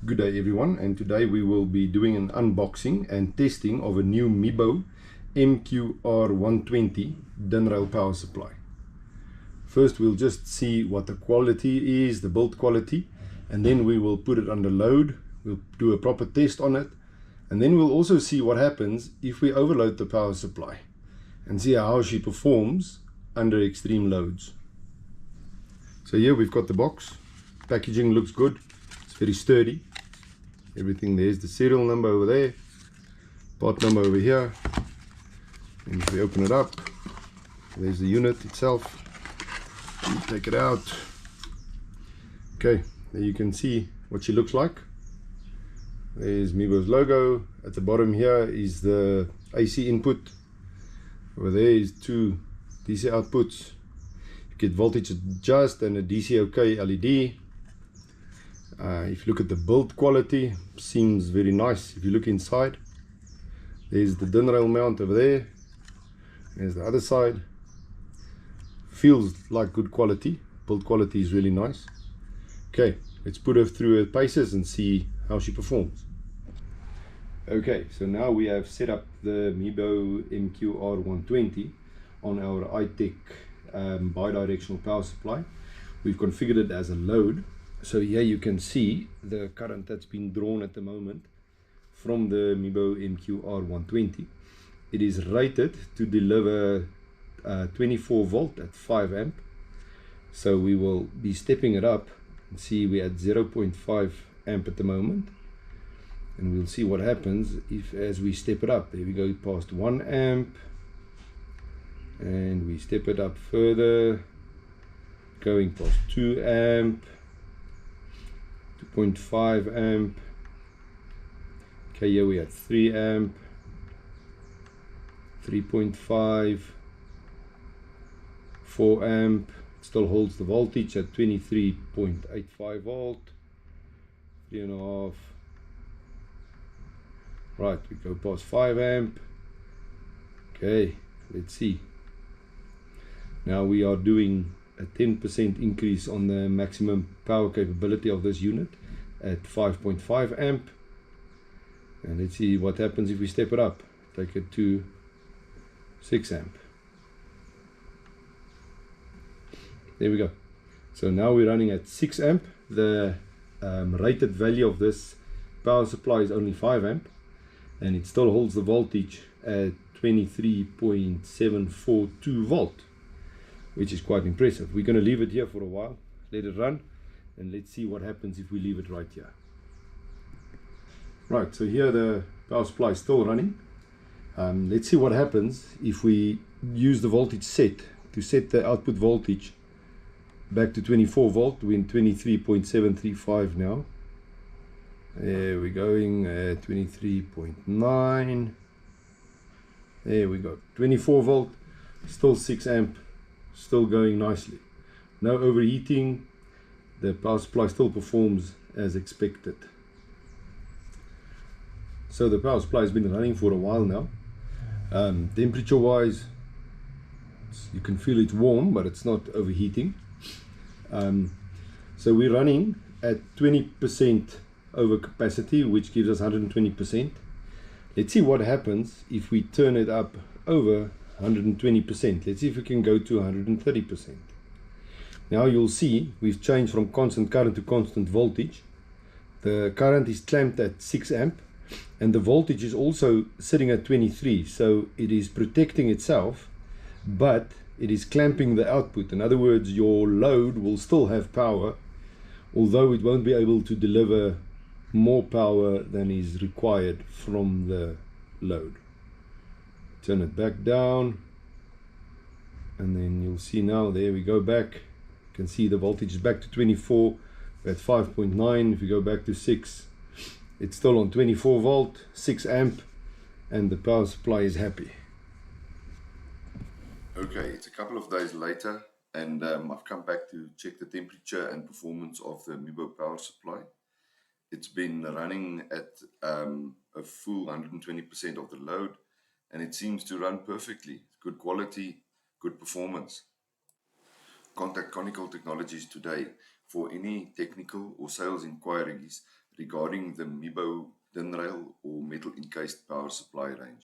Good day everyone, and today we will be doing an unboxing and testing of a new Mibbo MQR120 Din-Rail power supply. First we'll just see what the quality is, the build quality, and then we will put it under load. We'll do a proper test on it, and then we'll also see what happens if we overload the power supply and see how she performs under extreme loads. So here we've got the box. Packaging looks good, it's very sturdy. Everything, there's the serial number over there, part number over here, and if we open it up, there's the unit itself. You take it out. Okay, there you can see what she looks like. There's Mibbo's logo. At the bottom here is the AC input. Over there is two DC outputs. You get voltage adjust and a DC OK LED. If you look at the build quality, seems very nice. If you look inside, there's the Din-Rail mount over there. There's the other side. Feels like good quality. Build quality is really nice. Okay, let's put her through her paces and see how she performs. Okay, so now we have set up the Mibbo MQR120 on our iTech bidirectional power supply. We've configured it as a load. So here you can see the current that's been drawn at the moment from the Mibbo MQR120. It is rated to deliver 24 volt at 5 amp. So we will be stepping it up and see we're at 0.5 amp at the moment. And we'll see what happens if as we step it up. There we go, past 1 amp. And we step it up further, going past 2 amp. 2.5 amp. Okay, here we are 3 amp, 3.5, 4 amp. It still holds the voltage at 23.85 volt, 3.5. Right, we go past 5 amp. Okay, let's see. Now we are doing a 10% increase on the maximum power capability of this unit at 5.5 amp. And let's see what happens if we step it up. Take it to 6 amp. There we go. So now we're running at 6 amp. The rated value of this power supply is only 5 amp, and it still holds the voltage at 23.742 volt, which is quite impressive. We're going to leave it here for a while, let it run, and let's see what happens if we leave it right here. Right, so here the power supply is still running. Let's see what happens if we use the voltage set to set the output voltage back to 24 volt. We're in 23.735 now. There we're going at 23.9. There we go, 24 volt, still 6 amp. Still going nicely, no overheating. The power supply still performs as expected. So the power supply has been running for a while now. Temperature wise, you can feel it warm, but it's not overheating. So we're running at 20% over capacity, which gives us 120%. Let's see what happens if we turn it up over 120%. Let's see if we can go to 130%. Now you'll see we've changed from constant current to constant voltage. The current is clamped at 6 amp, and the voltage is also sitting at 23. So it is protecting itself, but it is clamping the output. In other words, your load will still have power, although it won't be able to deliver more power than is required from the load. Turn it back down, and then you'll see now, there we go back. You can see the voltage is back to 24. We're at 5.9. If we go back to 6, it's still on 24 volt, 6 amp, and the power supply is happy. Okay, it's a couple of days later, and I've come back to check the temperature and performance of the Mibbo power supply. It's been running at a full 120% of the load, and it seems to run perfectly. Good quality, good performance. Contact Conical Technologies today for any technical or sales inquiries regarding the Mibbo Din-Rail or metal encased power supply range.